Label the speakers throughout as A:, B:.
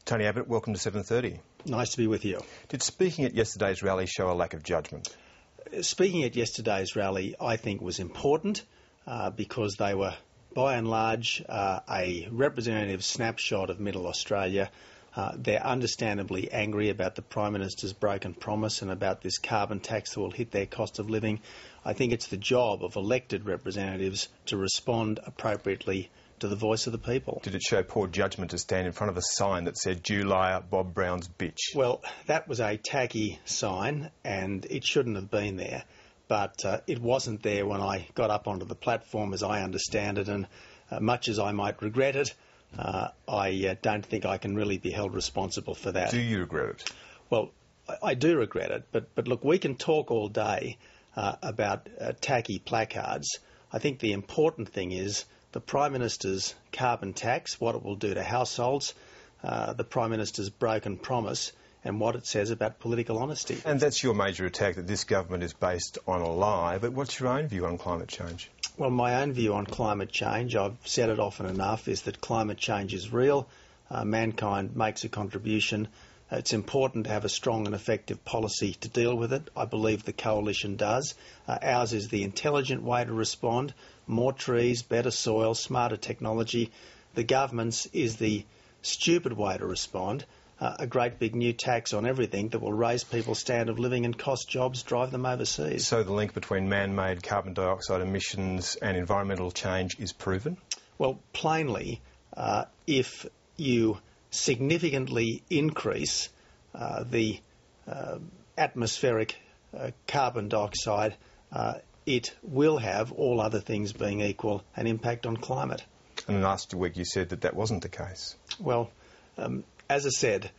A: Tony Abbott, welcome to 7:30.
B: Nice to be with you.
A: Did speaking at yesterday's rally show a lack of judgment?
B: Speaking at yesterday's rally, I think, was important because they were, by and large, a representative snapshot of Middle Australia. They're understandably angry about the Prime Minister's broken promise and about this carbon tax that will hit their cost of living. I think it's the job of elected representatives to respond appropriately to the voice of the people.
A: Did it show poor judgment to stand in front of a sign that said, "Jew liar, Bob Brown's bitch"?
B: Well, that was a tacky sign and it shouldn't have been there. But it wasn't there when I got up onto the platform, as I understand it, and much as I might regret it, I don't think I can really be held responsible for that.
A: Do you regret it?
B: Well, I do regret it, but look, we can talk all day about tacky placards. I think the important thing is the Prime Minister's carbon tax, what it will do to households, the Prime Minister's broken promise, and what it says about political honesty.
A: And that's your major attack, that this government is based on a lie. But what's your own view on climate change?
B: Well, my own view on climate change, I've said it often enough, is that climate change is real. Mankind makes a contribution. It's important to have a strong and effective policy to deal with it. I believe the Coalition does. Ours is the intelligent way to respond. More trees, better soil, smarter technology. The government's is the stupid way to respond. A great big new tax on everything that will raise people's standard of living and cost jobs, drive them overseas.
A: So the link between man-made carbon dioxide emissions and environmental change is proven?
B: Well, plainly, if you significantly increase the atmospheric carbon dioxide, it will have, all other things being equal, an impact on climate.
A: And last week you said that wasn't the case.
B: Well, as I said,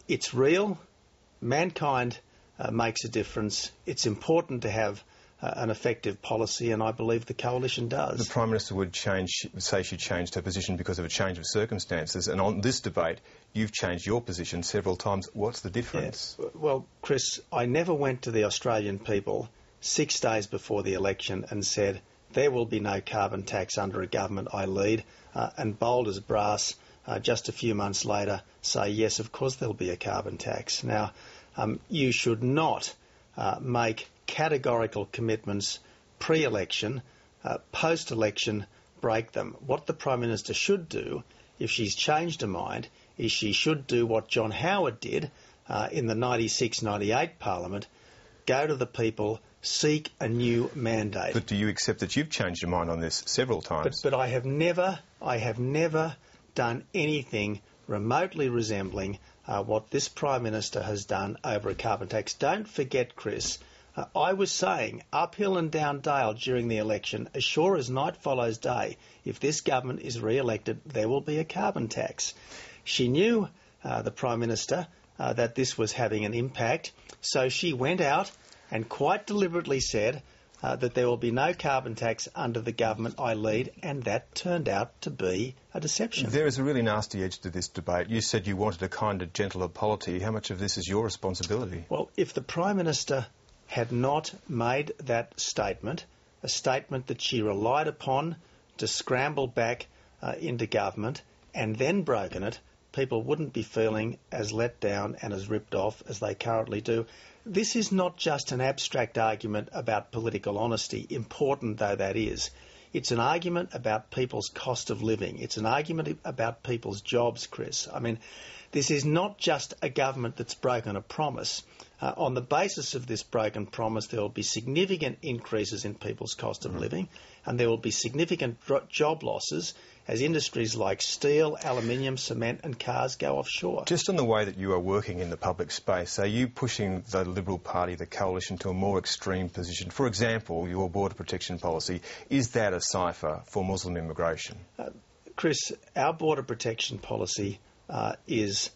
B: it's real. Mankind makes a difference. It's important to have an effective policy, and I believe the Coalition does.
A: The Prime Minister would say she changed her position because of a change of circumstances, and on this debate you've changed your position several times. What's the difference?
B: Yeah. Well, Chris, I never went to the Australian people 6 days before the election and said there will be no carbon tax under a government I lead, and bold as brass, just a few months later, say, yes, of course there'll be a carbon tax. Now, you should not make categorical commitments pre-election, post-election break them. What the Prime Minister should do, if she's changed her mind, is she should do what John Howard did in the 96-98 Parliament, go to the people, seek a new mandate.
A: But do you accept that you've changed your mind on this several times?
B: But I have never done anything remotely resembling what this Prime Minister has done over a carbon tax. Don't forget, Chris, I was saying uphill and down dale during the election, as sure as night follows day, if this government is re-elected, there will be a carbon tax. She knew, the Prime Minister, that this was having an impact, so she went out and quite deliberately said that there will be no carbon tax under the government I lead, and that turned out to be a deception.
A: There is a really nasty edge to this debate. You said you wanted a kinder, gentler polity. How much of this is your responsibility?
B: Well, if the Prime Minister had not made that statement, a statement that she relied upon to scramble back into government and then broken it, people wouldn't be feeling as let down and as ripped off as they currently do. This is not just an abstract argument about political honesty, important though that is. It's an argument about people's cost of living. It's an argument about people's jobs, Chris. I mean, this is not just a government that's broken a promise. On the basis of this broken promise, there will be significant increases in people's cost of living, and there will be significant job losses as industries like steel, aluminium, cement and cars go offshore.
A: Just on the way that you are working in the public space, are you pushing the Liberal Party, the Coalition, to a more extreme position? For example, your border protection policy, is that a cipher for Muslim immigration?
B: Chris, our border protection policy is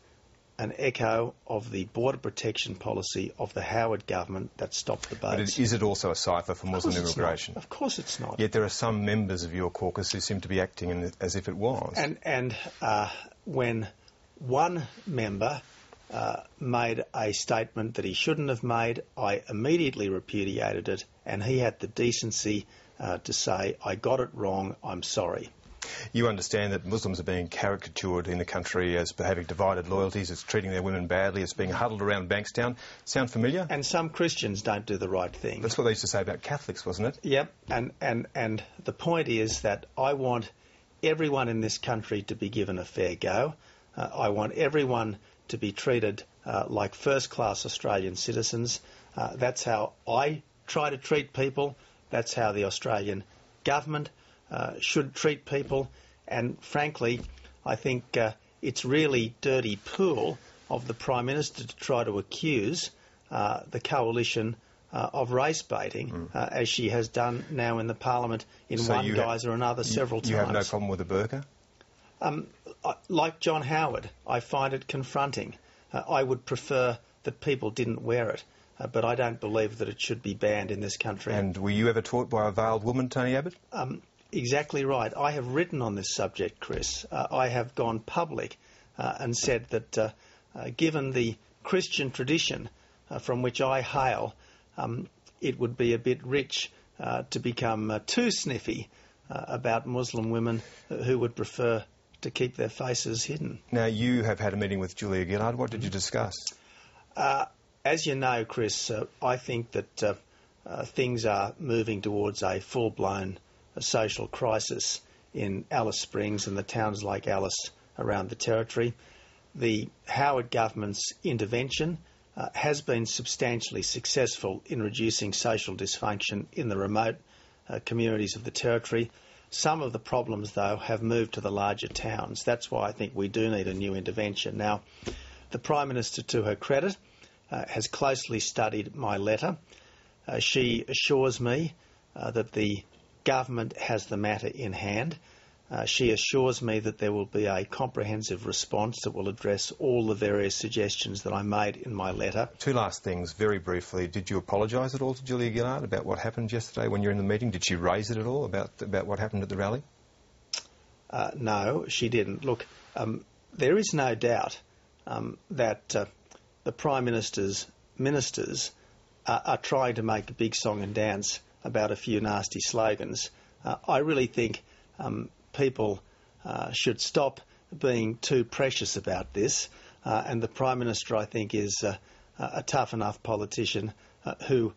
B: an echo of the border protection policy of the Howard government that stopped the boats.
A: But is it also a cipher for Muslim immigration?
B: Of course it's not.
A: Yet there are some members of your caucus who seem to be acting as if it was.
B: And when one member made a statement that he shouldn't have made, I immediately repudiated it, and he had the decency to say, I got it wrong, I'm sorry.
A: You understand that Muslims are being caricatured in the country as having divided loyalties, as treating their women badly, as being huddled around Bankstown. Sound familiar?
B: And some Christians don't do the right thing.
A: That's what they used to say about Catholics, wasn't it?
B: Yep, and the point is that I want everyone in this country to be given a fair go. I want everyone to be treated like first-class Australian citizens. That's how I try to treat people. That's how the Australian government should treat people. And frankly, I think it's really dirty pool of the Prime Minister to try to accuse the coalition of race baiting, as she has done now in the Parliament in one guise or another several times.
A: You have no problem with the burqa?
B: Like John Howard, I find it confronting. I would prefer that people didn't wear it, but I don't believe that it should be banned in this country.
A: And were you ever taught by a veiled woman, Tony Abbott?
B: Exactly right. I have written on this subject, Chris. I have gone public and said that given the Christian tradition from which I hail, it would be a bit rich to become too sniffy about Muslim women who would prefer to keep their faces hidden.
A: Now, you have had a meeting with Julia Gillard. What did you discuss?
B: As you know, Chris, I think that things are moving towards a full-blown social crisis in Alice Springs and the towns like Alice around the Territory. The Howard government's intervention has been substantially successful in reducing social dysfunction in the remote communities of the Territory. Some of the problems, though, have moved to the larger towns. That's why I think we do need a new intervention. Now, the Prime Minister, to her credit, has closely studied my letter. She assures me that the government has the matter in hand. She assures me that there will be a comprehensive response that will address all the various suggestions that I made in my letter.
A: Two last things, very briefly. Did you apologise at all to Julia Gillard about what happened yesterday when you were in the meeting? Did she raise it at all about what happened at the rally?
B: No, she didn't. Look, there is no doubt that the Prime Minister's ministers are trying to make a big song and dance about a few nasty slogans. I really think people should stop being too precious about this, and the Prime Minister, I think, is a tough enough politician who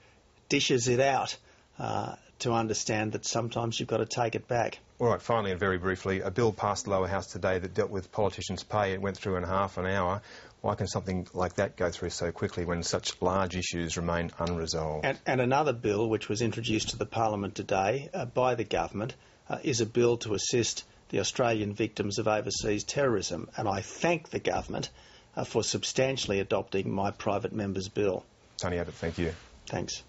B: dishes it out to understand that sometimes you've got to take it back.
A: All right, finally and very briefly, a bill passed the lower house today that dealt with politicians' pay. It went through in half an hour. Why can something like that go through so quickly when such large issues remain unresolved?
B: And another bill which was introduced to the Parliament today by the government is a bill to assist the Australian victims of overseas terrorism. And I thank the government for substantially adopting my private member's bill.
A: Tony Abbott, thank you.
B: Thanks.